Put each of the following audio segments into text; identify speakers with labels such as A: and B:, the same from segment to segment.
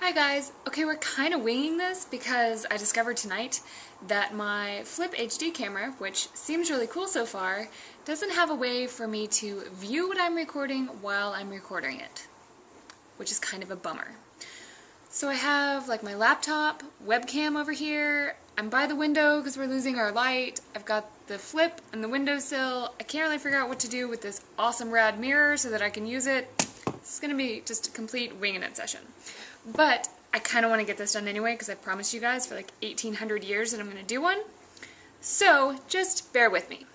A: Hi guys! Okay, we're kind of winging this because I discovered tonight that my Flip HD camera, which seems really cool so far, doesn't have a way for me to view what I'm recording while I'm recording it, which is kind of a bummer. So I have like my laptop, webcam over here, I'm by the window because we're losing our light, I've got the Flip and the windowsill. I can't really figure out what to do with this awesome rad mirror so that I can use it. This is going to be just a complete winging it session. But I kind of want to get this done anyway because I promised you guys for like 1800 years that I'm going to do one. So just bear with me.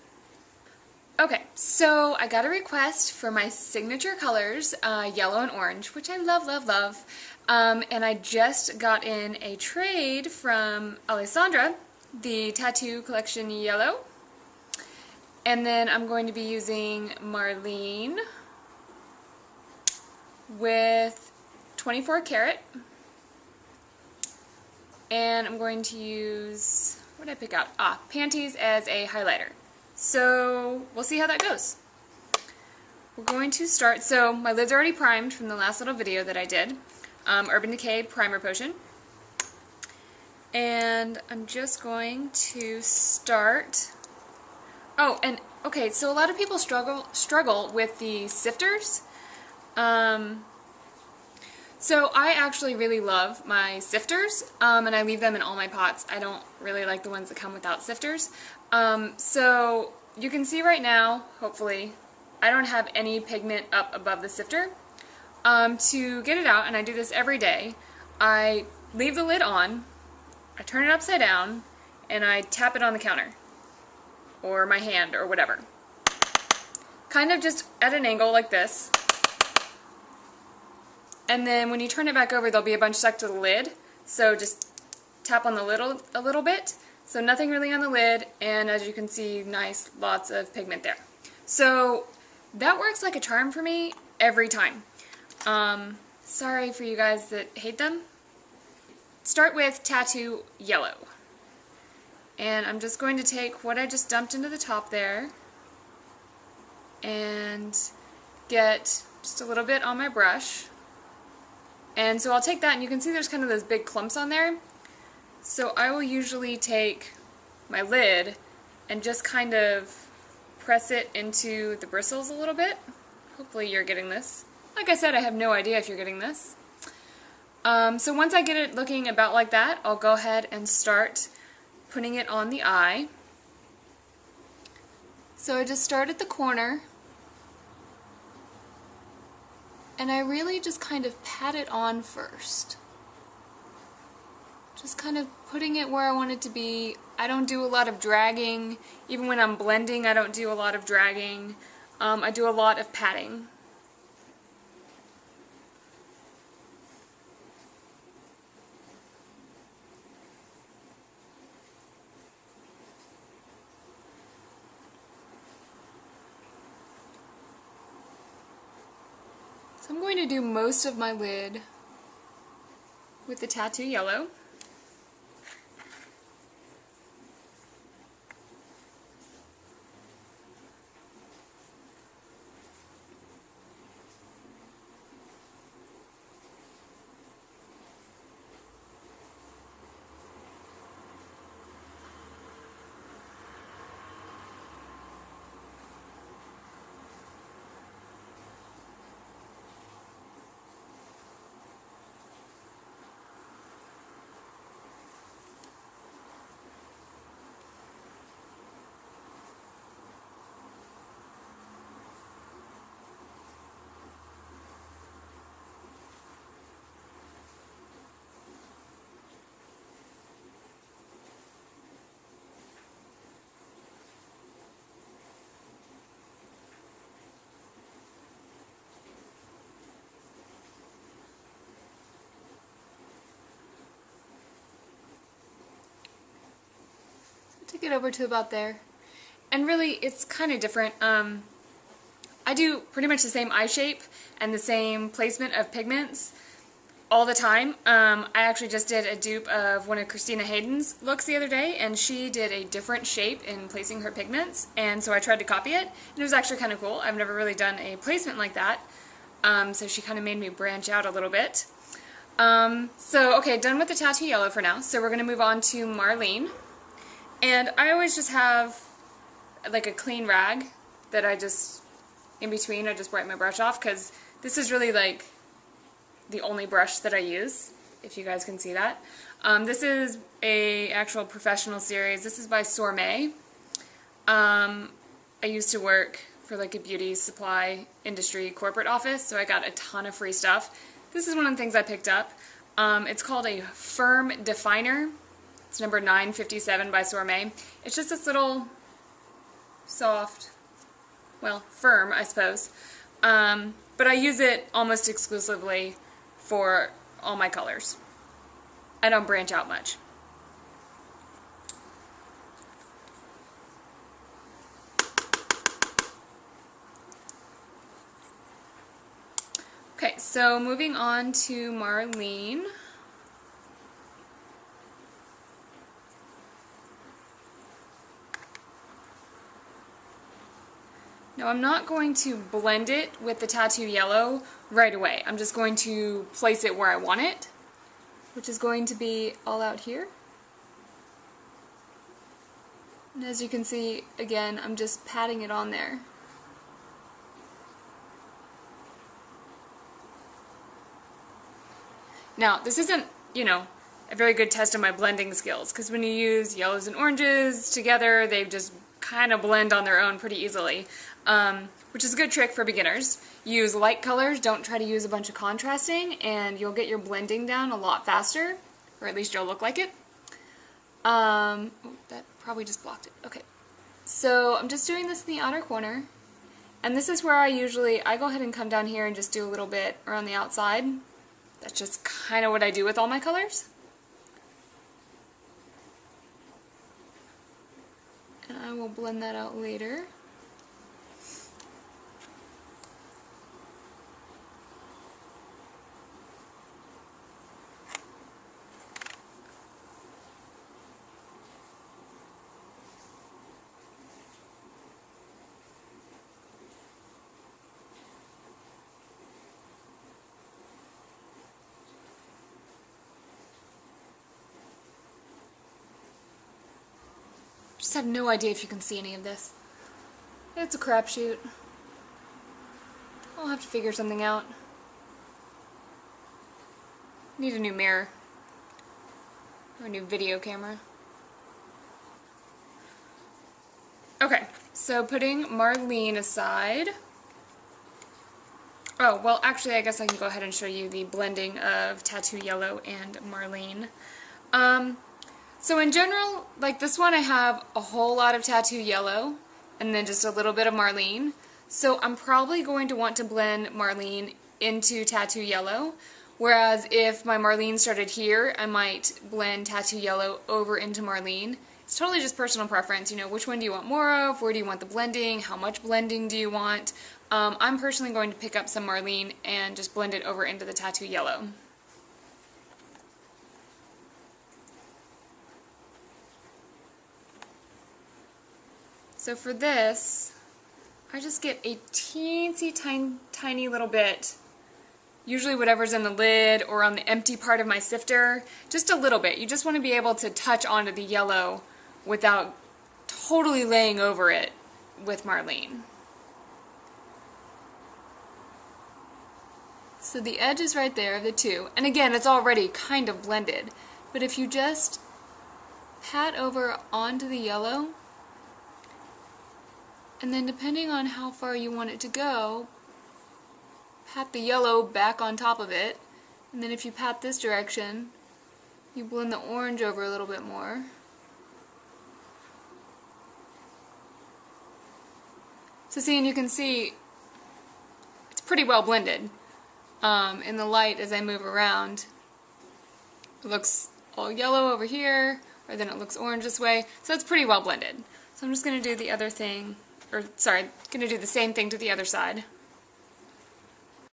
A: Okay, so I got a request for my signature colors, yellow and orange, which I love, love, love. And I just got in a trade from Alessandra, the Tattoo Collection Yellow. And then I'm going to be using Marlene with 24 karat. And I'm going to use, what did I pick out? Panties as a highlighter. So we'll see how that goes. We're going to start, so my lid's already primed from the last little video that I did. Urban Decay Primer Potion. And I'm just going to start. Oh, and okay, so a lot of people struggle with the sifters. So I actually really love my sifters, and I leave them in all my pots. I don't really like the ones that come without sifters. So you can see right now, hopefully, I don't have any pigment up above the sifter. To get it out, and I do this every day, I leave the lid on, I turn it upside down, and I tap it on the counter, or my hand, or whatever. Kind of just at an angle like this. And then when you turn it back over, there'll be a bunch stuck to the lid. So just tap on the lid a little bit. So nothing really on the lid, and as you can see, nice, lots of pigment there. So that works like a charm for me every time. Sorry for you guys that hate them. Start with Tattoo Yellow. And I'm just going to take what I just dumped into the top there and get just a little bit on my brush. And so I'll take that, and you can see there's kind of those big clumps on there. So I will usually take my lid and just kind of press it into the bristles a little bit. Hopefully you're getting this. Like I said, I have no idea if you're getting this. So once I get it looking about like that, I'll go ahead and start putting it on the eye. So I just start at the corner. And I really just kind of pat it on first. Just kind of putting it where I want it to be. I don't do a lot of dragging. Even when I'm blending, I don't do a lot of dragging. I do a lot of patting. So I'm going to do most of my lid with the Tattoo Yellow. To get over to about there. And really, it's kind of different. I do pretty much the same eye shape and the same placement of pigments all the time. I actually just did a dupe of one of Christina Hayden's looks the other day, and she did a different shape in placing her pigments, and so I tried to copy it, and it was actually kind of cool. I've never really done a placement like that, so she kind of made me branch out a little bit. Okay, done with the tattoo yellow for now. So we're going to move on to Marlene. And I always just have like a clean rag that I just, in between, I just wipe my brush off, because this is really like the only brush that I use, if you guys can see that. This is a actual professional series. This is by Sorme. I used to work for like a beauty supply industry corporate office, so I got a ton of free stuff. This is one of the things I picked up. It's called a Firm Definer. It's number 957 by Sorme. It's just this little soft, well, firm, I suppose. But I use it almost exclusively for all my colors. I don't branch out much. Okay, so moving on to Marlene. Now I'm not going to blend it with the tattoo yellow right away. I'm just going to place it where I want it, which is going to be all out here. And as you can see, again, I'm just patting it on there. Now, this isn't, a very good test of my blending skills, because when you use yellows and oranges together, they just kind of blend on their own pretty easily, which is a good trick for beginners. Use light colors, don't try to use a bunch of contrasting, and you'll get your blending down a lot faster, or at least you'll look like it. Oh, that probably just blocked it. Okay, so I'm just doing this in the outer corner, and this is where I go ahead and come down here and just do a little bit around the outside. That's just kind of what I do with all my colors. And I will blend that out later. Just have no idea if you can see any of this. It's a crapshoot. I'll have to figure something out. Need a new mirror. Or a new video camera. Okay, so putting Marlene aside. Oh, well actually I guess I can go ahead and show you the blending of Tattoo Yellow and Marlene. So in general, like this one I have a whole lot of Tattoo Yellow and then just a little bit of Marlene. So I'm probably going to want to blend Marlene into Tattoo Yellow, whereas if my Marlene started here, I might blend Tattoo Yellow over into Marlene. It's totally just personal preference, which one do you want more of, where do you want the blending, how much blending do you want. I'm personally going to pick up some Marlene and just blend it over into the Tattoo Yellow. So for this, I just get a teensy tiny little bit, usually whatever's in the lid or on the empty part of my sifter, just a little bit. You just want to be able to touch onto the yellow without totally laying over it with Marlene. So the edge is right there of the two, and again it's already kind of blended, but if you just pat over onto the yellow, and then depending on how far you want it to go, pat the yellow back on top of it, and then if you pat this direction, you blend the orange over a little bit more. So see, and you can see it's pretty well blended. In the light as I move around, it looks all yellow over here, or then it looks orange this way, so it's pretty well blended. So I'm just going to do the other thing, going to do the same thing to the other side.